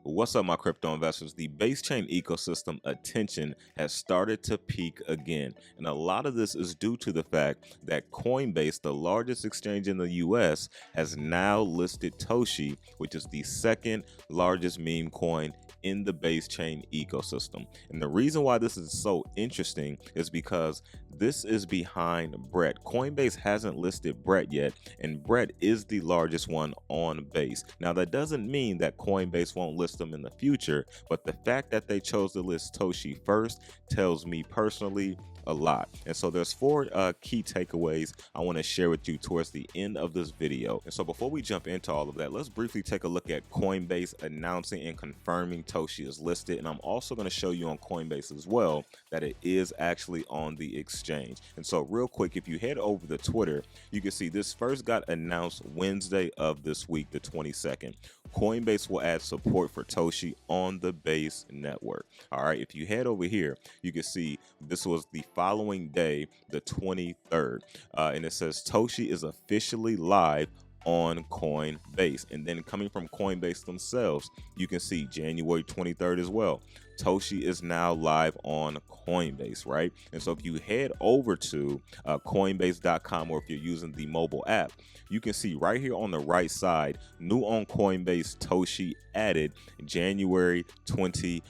What's up, my crypto investors? The base chain ecosystem attention has started to peak again. And a lot of this is due to the fact that Coinbase, the largest exchange in the US, has now listed Toshi, which is the second largest meme coin in the base chain ecosystem. And the reason why this is so interesting is because this is behind Brett. Coinbase hasn't listed Brett yet, and Brett is the largest one on Base. Now, that doesn't mean that Coinbase won't list them in the future, but the fact that they chose to list Toshi first tells me personally a lot. And so there's four key takeaways I want to share with you towards the end of this video. And so before we jump into all of that, let's briefly take a look at Coinbase announcing and confirming Toshi is listed. And I'm also going to show you on Coinbase as well that it is actually on the exchange. And so real quick, if you head over to Twitter, you can see this first got announced Wednesday of this week, the 22nd. Coinbase will add support for Toshi on the Base network. All right, if you head over here, you can see this was the following day, the 23rd, and it says Toshi is officially live on Coinbase. And then coming from Coinbase themselves, you can see January 23rd as well. Toshi is now live on Coinbase, right? And so if you head over to coinbase.com, or if you're using the mobile app, you can see right here on the right side, new on Coinbase, Toshi added January 23rd.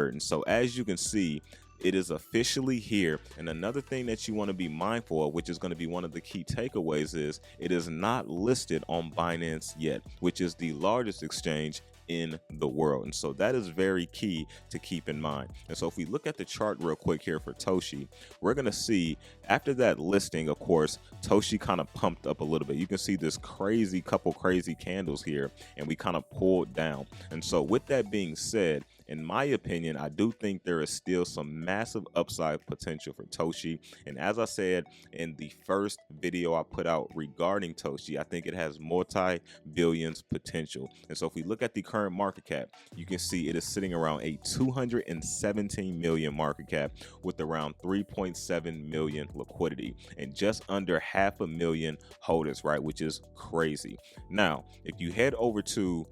And so as you can see, it is officially here. And another thing that you want to be mindful of, which is going to be one of the key takeaways, is it is not listed on Binance yet, which is the largest exchange in the world. And so that is very key to keep in mind. And so if we look at the chart real quick here for Toshi, we're going to see after that listing, of course, Toshi kind of pumped up a little bit. You can see this couple crazy candles here, and we kind of pulled down. And so with that being said, in my opinion, I do think there is still some massive upside potential for Toshi. And as I said in the first video I put out regarding Toshi, I think it has multi-billions potential. And so if we look at the current market cap, you can see it is sitting around a 217 million market cap with around 3.7 million liquidity and just under 500,000 holders, right? Which is crazy. Now, if you head over to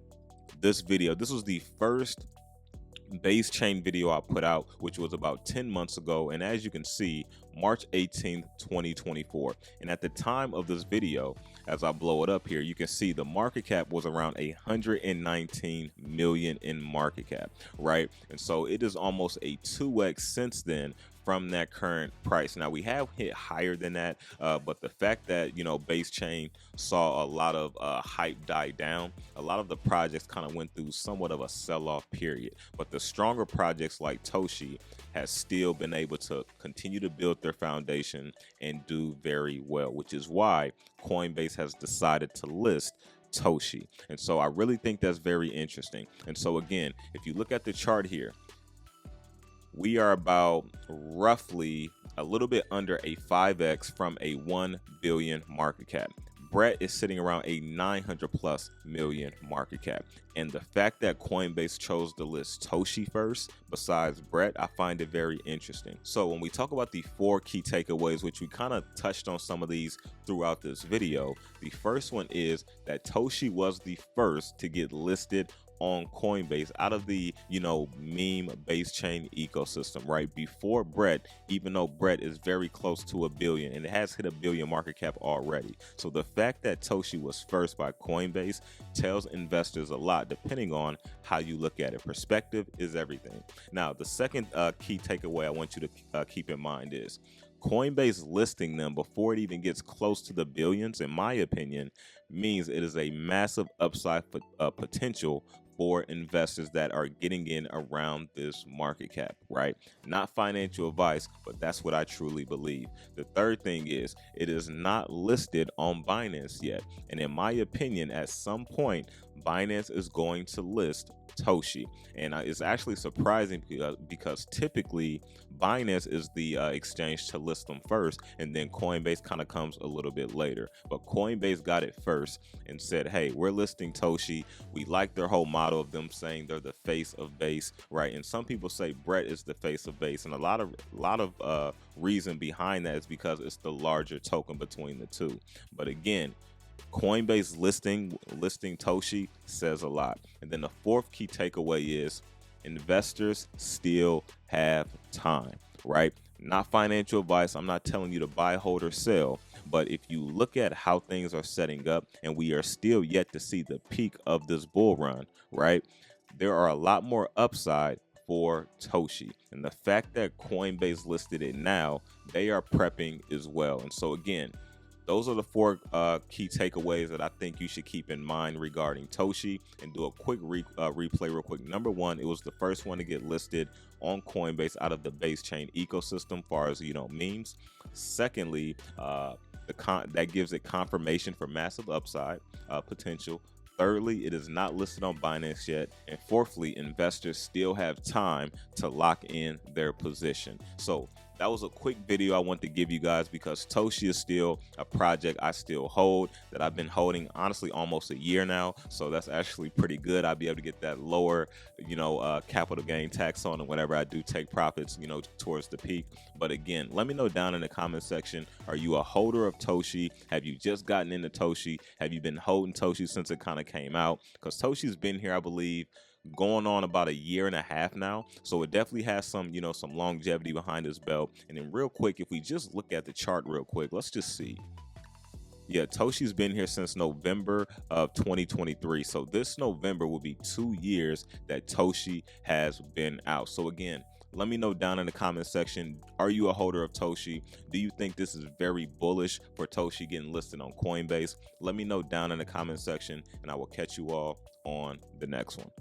this video, this was the first base chain video I put out, which was about 10 months ago. And as you can see, March 18th, 2024. And at the time of this video, as I blow it up here, you can see the market cap was around 119 million in market cap, right? And so it is almost a 2x since then from that current price. Now we have hit higher than that, but the fact that, you know, base chain saw a lot of hype die down, a lot of the projects kind of went through somewhat of a sell-off period. But the stronger projects like Toshi has still been able to continue to build their foundation and do very well, which is why Coinbase has decided to list Toshi. And so I really think that's very interesting. And so again, if you look at the chart here, we are about roughly a little bit under a 5x from a 1 billion market cap. Brett is sitting around a 900+ million market cap. And the fact that Coinbase chose to list Toshi first besides Brett, I find it very interesting. So when we talk about the four key takeaways, which we kind of touched on some of these throughout this video, the first one is that Toshi was the first to get listed on Coinbase out of the, you know, meme base chain ecosystem, right? Before Brett, even though Brett is very close to 1 billion and it has hit 1 billion market cap already. So the fact that Toshi was first by Coinbase tells investors a lot, depending on how you look at it. Perspective is everything. Now, the second key takeaway I want you to keep in mind is Coinbase listing them before it even gets close to the billions, in my opinion, means it is a massive upside potential for investors that are getting in around this market cap, right? Not financial advice, but that's what I truly believe. The third thing is it is not listed on Binance yet. And in my opinion, at some point, Binance is going to list Toshi. And it's actually surprising because typically Binance is the exchange to list them first, and then Coinbase kind of comes a little bit later. But Coinbase got it first and said, hey, we're listing Toshi. We like their whole model of them saying they're the face of Base, right? And some people say Brett is the face of Base, and a lot of reason behind that is because it's the larger token between the two. But again, Coinbase listing Toshi says a lot. And then the fourth key takeaway is investors still have time, right? Not financial advice. I'm not telling you to buy, hold, or sell. But if you look at how things are setting up, and we are still yet to see the peak of this bull run, right? There are a lot more upside for Toshi. And the fact that Coinbase listed it now, they are prepping as well. And so again, those are the four key takeaways that I think you should keep in mind regarding Toshi. And do a quick replay real quick. Number one, it was the first one to get listed on Coinbase out of the base chain ecosystem, far as memes. Secondly, that gives it confirmation for massive upside potential. Thirdly, it is not listed on Binance yet. And fourthly, investors still have time to lock in their position. So that was a quick video I want to give you guys, because Toshi is still a project I still hold, that I've been holding honestly almost a year now. So that's actually pretty good. I'll be able to get that lower, capital gain tax on it whenever I do take profits, towards the peak. But again, let me know down in the comment section, are you a holder of Toshi? Have you just gotten into Toshi? Have you been holding Toshi since it kind of came out? Because Toshi's been here, I believe, going on about a year and a half now. So it definitely has some, some longevity behind his belt. And then real quick, if we just look at the chart real quick, let's just see. Yeah, Toshi's been here since November of 2023. So this November will be 2 years that Toshi has been out. So again, let me know down in the comment section, are you a holder of Toshi? Do you think this is very bullish for Toshi getting listed on Coinbase? Let me know down in the comment section, and I will catch you all on the next one.